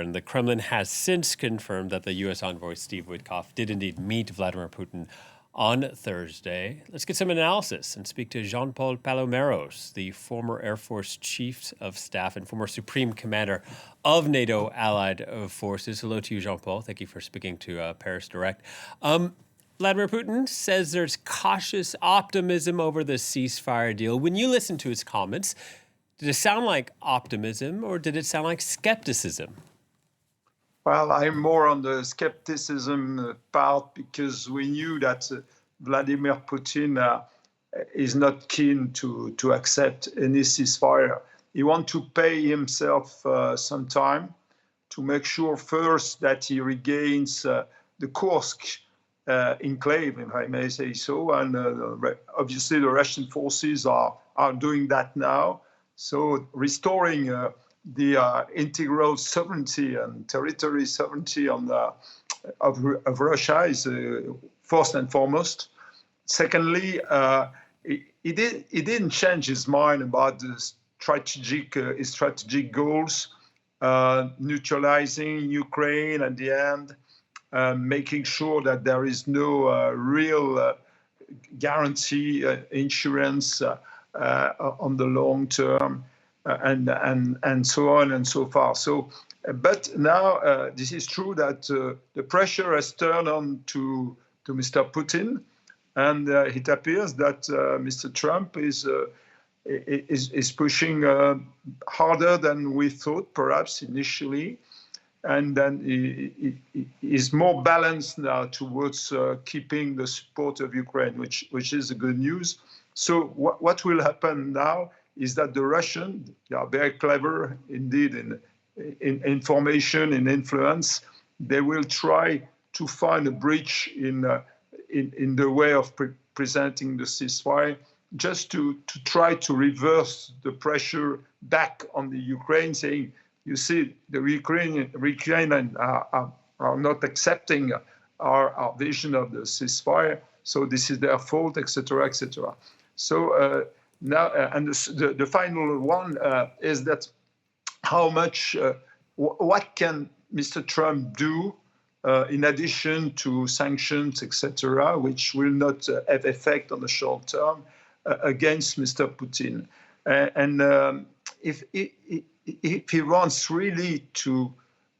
ceasefire, and the Kremlin has since confirmed that the U.S. envoy Steve Witkoff did indeed meet Vladimir Putin on Thursday. Let's get some analysis and speak to Jean-Paul Palomeros, the former Air Force Chief of Staff and former Supreme Commander of NATO allied forces. Hello to you, Jean-Paul. Thank you for speaking to Paris Direct. Vladimir Putin says there's cautious optimism over the ceasefire deal. When you listen to his comments, did it sound like optimism or did it sound like skepticism? Well, I'm more on the skepticism part because we knew that Vladimir Putin is not keen to accept any ceasefire. He wants to pay himself some time to make sure first that he regains the Kursk enclave, if I may say so. And obviously the Russian forces are doing that now. So restoring the integral sovereignty and territory sovereignty of Russia is first and foremost. Secondly, he didn't change his mind about the his strategic goals, neutralizing Ukraine at the end, making sure that there is no real guarantee insurance on the long term, and so on and so far. So, but now this is true that the pressure has turned on to Mr. Putin, and it appears that Mr. Trump is pushing harder than we thought, perhaps initially, and then he is more balanced now towards keeping the support of Ukraine, which is a good news. So what will happen now is that the Russians, they are very clever indeed in information, in influence. They will try to find a breach in the way of presenting the ceasefire, just to try to reverse the pressure back on the Ukraine, saying, you see, the Ukrainians are not accepting our vision of the ceasefire, so this is their fault, etc., etc. So now, and the final one is that how much, what can Mr. Trump do in addition to sanctions, etc., which will not have effect on the short term against Mr. Putin? And if he wants really to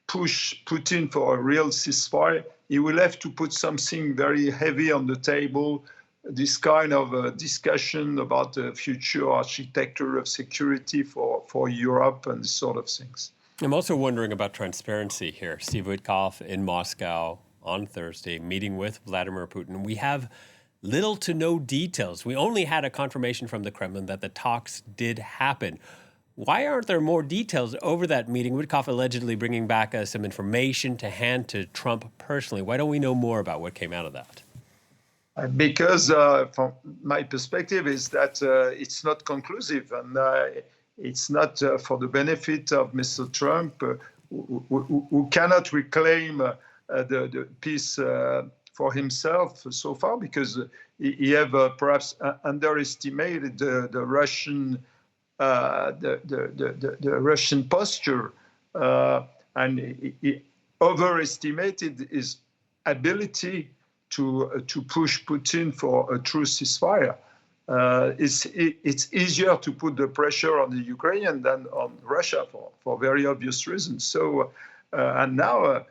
push Putin for a real ceasefire, he will have to put something very heavy on the table, this kind of discussion about the future architecture of security for Europe and this sort of things. I'm also wondering about transparency here. Steve Witkoff in Moscow on Thursday, meeting with Vladimir Putin. We have little to no details. We only had a confirmation from the Kremlin that the talks did happen. Why aren't there more details over that meeting? Witkoff allegedly bringing back some information to hand to Trump personally. Why don't we know more about what came out of that? Because from my perspective is that it's not conclusive, and it's not for the benefit of Mr. Trump, who cannot reclaim the peace for himself so far, because he have perhaps underestimated the Russian the Russian posture, and he overestimated his ability to push Putin for a true ceasefire. It's easier to put the pressure on the Ukrainian than on Russia for very obvious reasons. So, and now,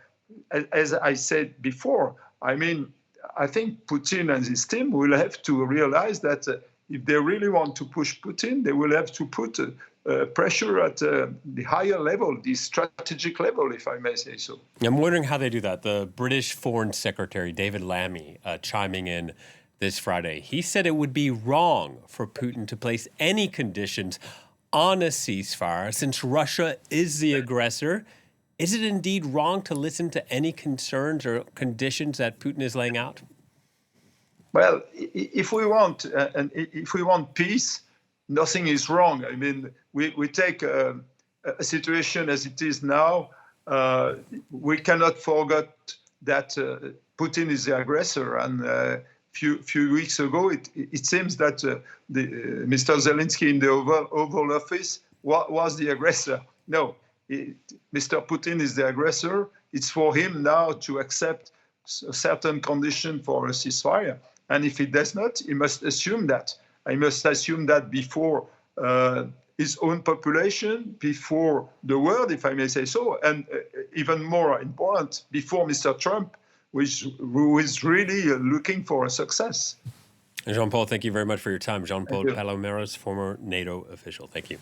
as I said before, I mean, I think Putin and his team will have to realize that if they really want to push Putin, they will have to put pressure at the higher level, the strategic level, if I may say so. I'm wondering how they do that. The British Foreign Secretary, David Lammy, chiming in this Friday, he said it would be wrong for Putin to place any conditions on a ceasefire since Russia is the aggressor. Is it indeed wrong to listen to any concerns or conditions that Putin is laying out? Well, if we want peace, nothing is wrong. I mean, we take a situation as it is now. We cannot forget that Putin is the aggressor. And few weeks ago, it seems that Mr. Zelensky in the Oval Office was the aggressor. No, Mr. Putin is the aggressor. It's for him now to accept a certain condition for a ceasefire. And if he does not, he must assume that. He must assume that before his own population, before the world, if I may say so, and even more important, before Mr. Trump, who is really looking for a success. Jean-Paul, thank you very much for your time. Jean-Paul Palomeros, former NATO official. Thank you.